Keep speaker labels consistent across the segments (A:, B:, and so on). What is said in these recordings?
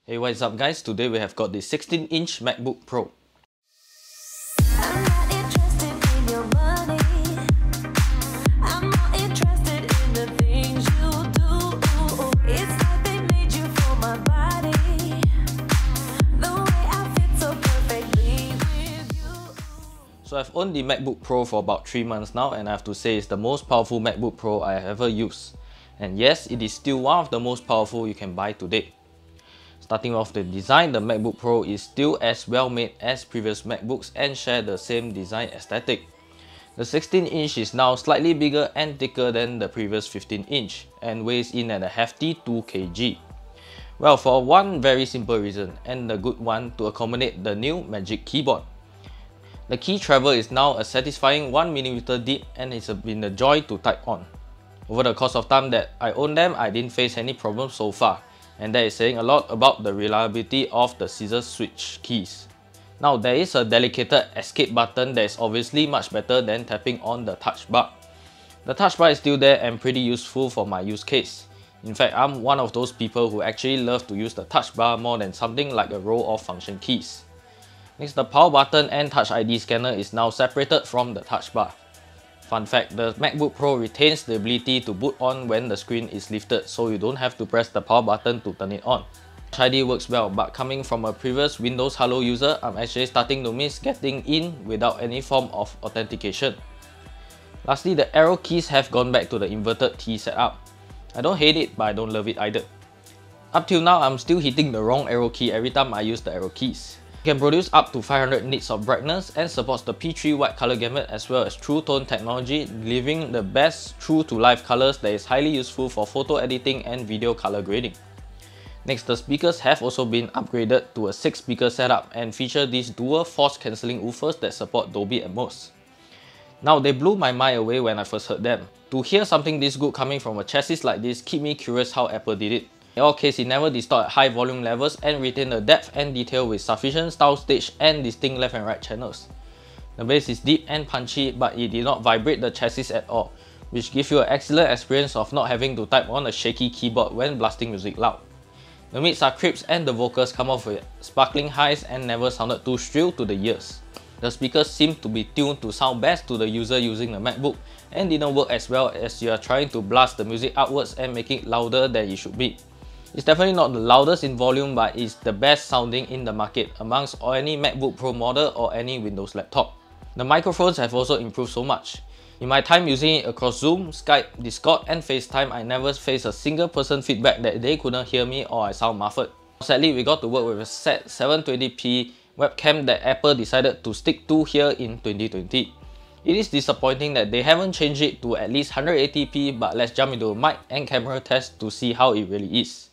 A: Hey, what's up guys? Today we have got the 16-inch MacBook Pro. So I've owned the MacBook Pro for about 3 months now, and I have to say it's the most powerful MacBook Pro I have ever used. And yes, it is still one of the most powerful you can buy today. Starting off the design, the MacBook Pro is still as well made as previous MacBooks and share the same design aesthetic. The 16-inch is now slightly bigger and thicker than the previous 15-inch and weighs in at a hefty 2 kg. Well, for one very simple reason, and a good one, to accommodate the new Magic Keyboard. The key travel is now a satisfying 1mm deep and it's been a joy to type on. Over the course of time that I own them, I didn't face any problems so far, and that is saying a lot about the reliability of the scissor switch keys. Now, there is a dedicated escape button that is obviously much better than tapping on the touch bar. The touch bar is still there and pretty useful for my use case. In fact, I'm one of those people who actually love to use the touch bar more than something like a row of function keys. Next, the power button and Touch ID scanner is now separated from the touch bar. Fun fact, the MacBook Pro retains the ability to boot on when the screen is lifted, so you don't have to press the power button to turn it on. Touch ID works well, but coming from a previous Windows Hello user, I'm actually starting to miss getting in without any form of authentication. Lastly, the arrow keys have gone back to the inverted T setup. I don't hate it, but I don't love it either. Up till now, I'm still hitting the wrong arrow key every time I use the arrow keys. It can produce up to 500 nits of brightness and supports the P3 wide color gamut as well as True Tone technology, delivering the best true to life colors that is highly useful for photo editing and video color grading. Next, the speakers have also been upgraded to a 6-speaker setup and feature these dual force cancelling woofers that support Dolby Atmos. Now, they blew my mind away when I first heard them. To hear something this good coming from a chassis like this keep me curious how Apple did it. In all cases, it never distorted at high volume levels and retained the depth and detail with sufficient style stage and distinct left and right channels. The bass is deep and punchy, but it did not vibrate the chassis at all, which gives you an excellent experience of not having to type on a shaky keyboard when blasting music loud. The mids are crisp and the vocals come off with sparkling highs and never sounded too shrill to the ears. The speakers seem to be tuned to sound best to the user using the MacBook and didn't work as well as you are trying to blast the music upwards and make it louder than it should be. It's definitely not the loudest in volume, but it's the best sounding in the market amongst any MacBook Pro model or any Windows laptop. The microphones have also improved so much. In my time using it across Zoom, Skype, Discord and FaceTime, I never faced a single person feedback that they couldn't hear me or I sound muffled. Sadly, we got to work with a set 720p webcam that Apple decided to stick to here in 2020. It is disappointing that they haven't changed it to at least 180p, but let's jump into a mic and camera test to see how it really is.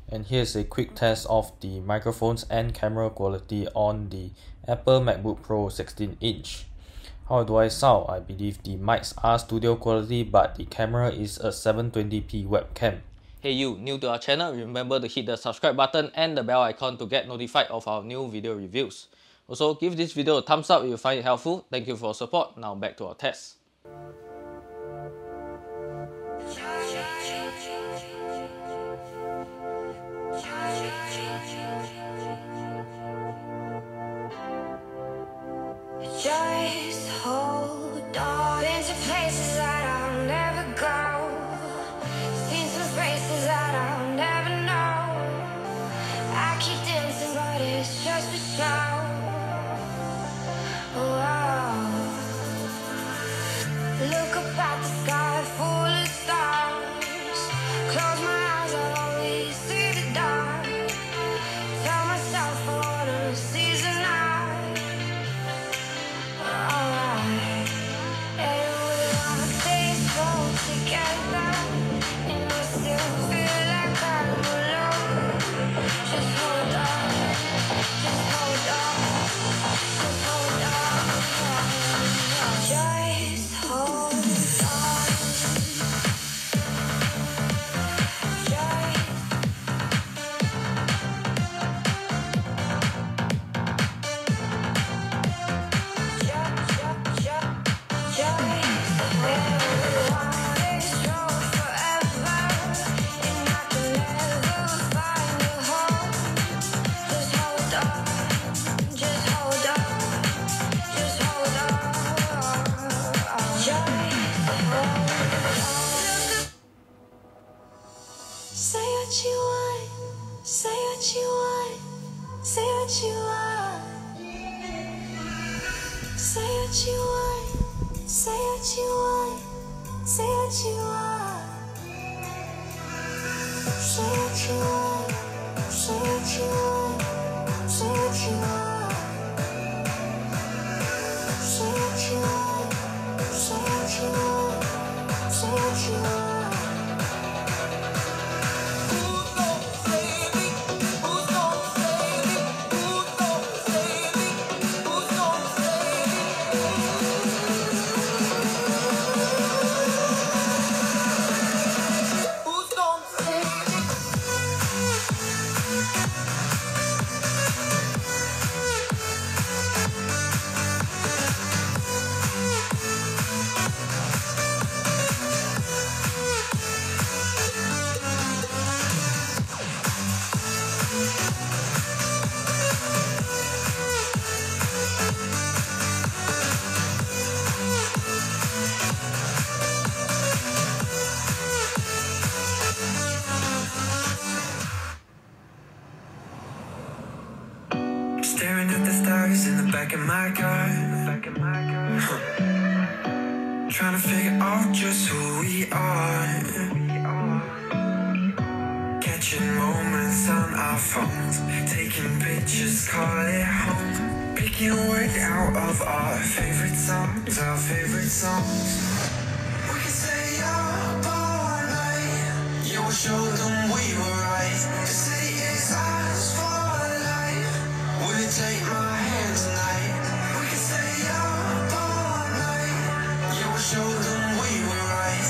A: And here's a quick test of the microphones and camera quality on the Apple MacBook Pro 16-inch. How do I sound? I believe the mics are studio quality, but the camera is a 720p webcam. Hey you, new to our channel, remember to hit the subscribe button and the bell icon to get notified of our new video reviews. Also, give this video a thumbs up if you find it helpful. Thank you for your support. Now back to our test.
B: Just hold on into places that I'll never go. Seen some places that I'll never know. I keep dancing, but it's just for show. Whoa. what you want, say what you want. Say what you want, say what you want, say what you want. Say what you want, say what you want, say what you want. Say what you want, say what you want, say what you want.
C: Staring at the stars in the back of my car, trying to figure out just who we are. Catching moments on our phones, taking pictures, call it home. Picking a word out of our favorite songs, our favorite songs. We can stay up all night, yeah, we'll show them we were right. The city is ours for life. Will you take my hand tonight? We can stay up all night, yeah, we'll show them we were right.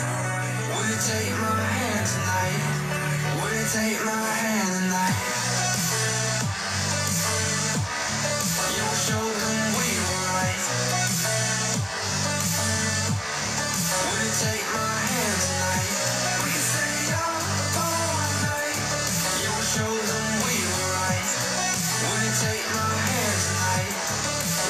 C: Will you take my hand tonight? Will you take my hand tonight? Yeah, we'll show them we were right. Will you take my hand tonight? We can stay up all night, yeah, we'll show them we were right. Will you take my hand tonight?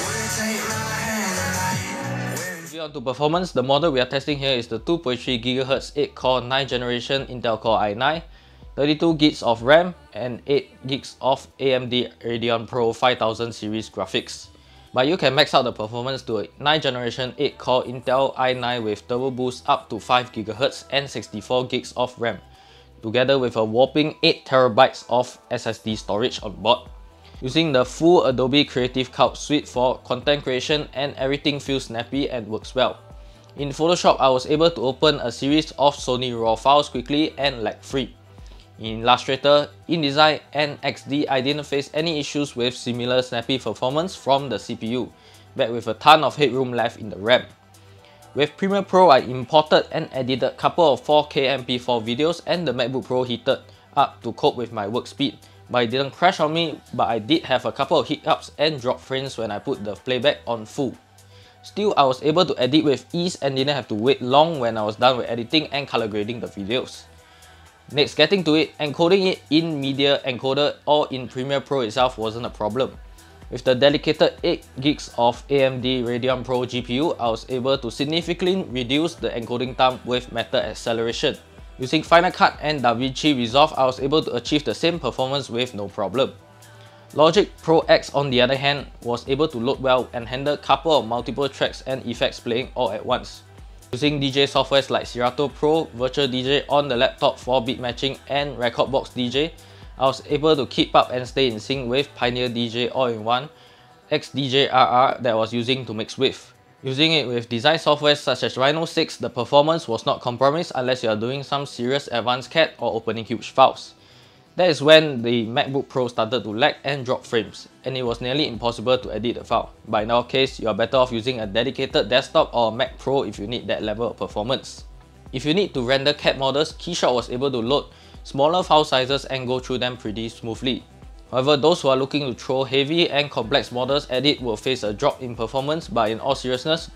C: Will you take my hand tonight?
A: Moving on to performance, the model we are testing here is the 2.3 GHz 8-core 9th generation Intel Core i9, 32 GB of RAM and 8 GB of AMD Radeon Pro 5000 series graphics. But you can max out the performance to a 9th generation 8-core Intel i9 with turbo boost up to 5 GHz and 64 GB of RAM, together with a whopping 8 TB of SSD storage on board. Using the full Adobe Creative Cloud suite for content creation, and everything feels snappy and works well. In Photoshop, I was able to open a series of Sony RAW files quickly and lag-free. In Illustrator, InDesign and XD, I didn't face any issues with similar snappy performance from the CPU, backed with a ton of headroom left in the RAM. With Premiere Pro, I imported and edited a couple of 4K MP4 videos, and the MacBook Pro heated up to cope with my work speed. But it didn't crash on me, but I did have a couple of hiccups and drop frames when I put the playback on full. Still, I was able to edit with ease and didn't have to wait long when I was done with editing and color grading the videos. Next, getting to it, encoding it in Media Encoder or in Premiere Pro itself wasn't a problem. With the dedicated 8 GB of AMD Radeon Pro GPU, I was able to significantly reduce the encoding time with meta acceleration. Using Final Cut and DaVinci Resolve, I was able to achieve the same performance with no problem. Logic Pro X, on the other hand, was able to load well and handle a couple of multiple tracks and effects playing all at once. Using DJ softwares like Serato Pro, Virtual DJ on the laptop for beat matching, and Recordbox DJ, I was able to keep up and stay in sync with Pioneer DJ All-in-One, XDJRR that I was using to mix with. Using it with design software such as Rhino 6, the performance was not compromised unless you are doing some serious advanced CAD or opening huge files. That is when the MacBook Pro started to lag and drop frames, and it was nearly impossible to edit the file. But in our case, you are better off using a dedicated desktop or Mac Pro if you need that level of performance. If you need to render CAD models, KeyShot was able to load smaller file sizes and go through them pretty smoothly. However, those who are looking to throw heavy and complex models at it will face a drop in performance, but in all seriousness,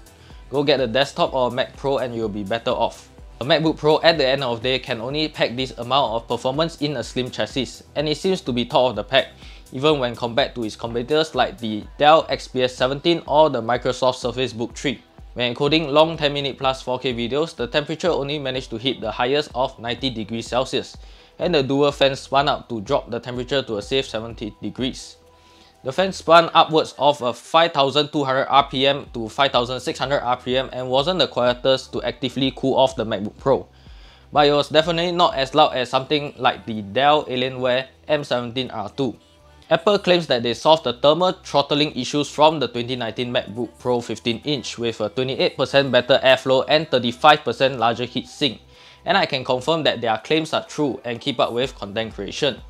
A: go get a desktop or a Mac Pro and you'll be better off. A MacBook Pro at the end of the day can only pack this amount of performance in a slim chassis, and it seems to be top of the pack, even when compared to its competitors like the Dell XPS 17 or the Microsoft Surface Book 3. When encoding long 10-minute plus 4K videos, the temperature only managed to hit the highest of 90 degrees Celsius, and the dual fan spun up to drop the temperature to a safe 70 degrees. The fan spun upwards of a 5200 RPM to 5600 RPM and wasn't the quietest to actively cool off the MacBook Pro, but it was definitely not as loud as something like the Dell Alienware M17R2. Apple claims that they solved the thermal throttling issues from the 2019 MacBook Pro 15-inch with a 28% better airflow and 35% larger heatsink, and I can confirm that their claims are true and keep up with content creation.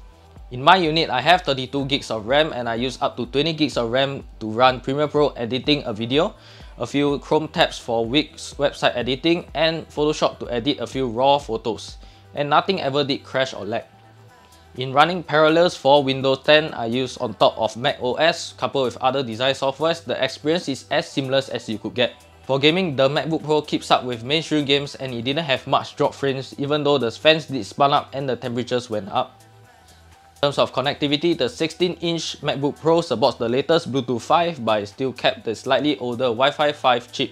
A: In my unit, I have 32 gigs of RAM and I use up to 20 gigs of RAM to run Premiere Pro editing a video, a few Chrome tabs for Wix website editing, and Photoshop to edit a few raw photos, and nothing ever did crash or lag. In running Parallels for Windows 10 I use on top of Mac OS coupled with other design softwares, the experience is as seamless as you could get. For gaming, the MacBook Pro keeps up with mainstream games and it didn't have much drop frames even though the fans did spun up and the temperatures went up. In terms of connectivity, the 16-inch MacBook Pro supports the latest Bluetooth 5 but it still kept the slightly older Wi-Fi 5 chip.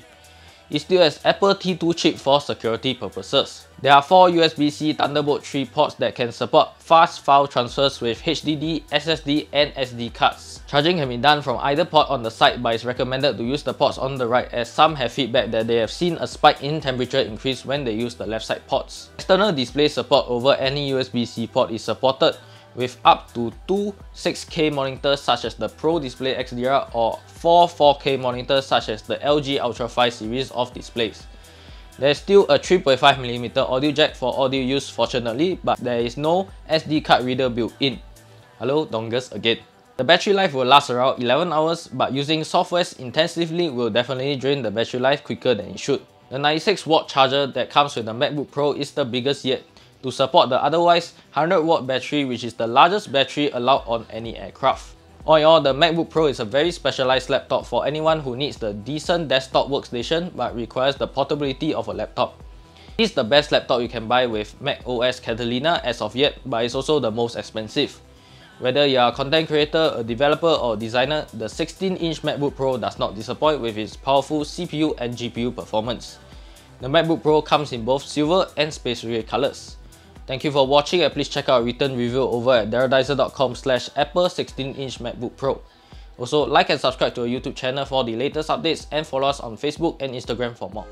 A: It still has Apple T2 chip for security purposes. There are 4 USB-C Thunderbolt 3 ports that can support fast file transfers with HDD, SSD and SD cards. Charging can be done from either port on the side, but it's recommended to use the ports on the right as some have feedback that they have seen a spike in temperature increase when they use the left side ports. External display support over any USB-C port is supported with up to 2 6K monitors such as the Pro Display XDR or 4 4K monitors such as the LG Ultra 5 series of displays. There is still a 3.5mm audio jack for audio use fortunately, but there is no SD card reader built in. Hello dongers again. The battery life will last around 11 hours, but using softwares intensively will definitely drain the battery life quicker than it should. The 96W charger that comes with the MacBook Pro is the biggest yet, to support the otherwise 100W battery, which is the largest battery allowed on any aircraft. All in all, the MacBook Pro is a very specialized laptop for anyone who needs the decent desktop workstation but requires the portability of a laptop. It's the best laptop you can buy with Mac OS Catalina as of yet, but it's also the most expensive. Whether you are a content creator, a developer or designer, the 16-inch MacBook Pro does not disappoint with its powerful CPU and GPU performance. The MacBook Pro comes in both silver and space gray colors. Thank you for watching and please check out a written review over at daradiser.com/Apple 16-inch MacBook Pro. Also, like and subscribe to our YouTube channel for the latest updates and follow us on Facebook and Instagram for more.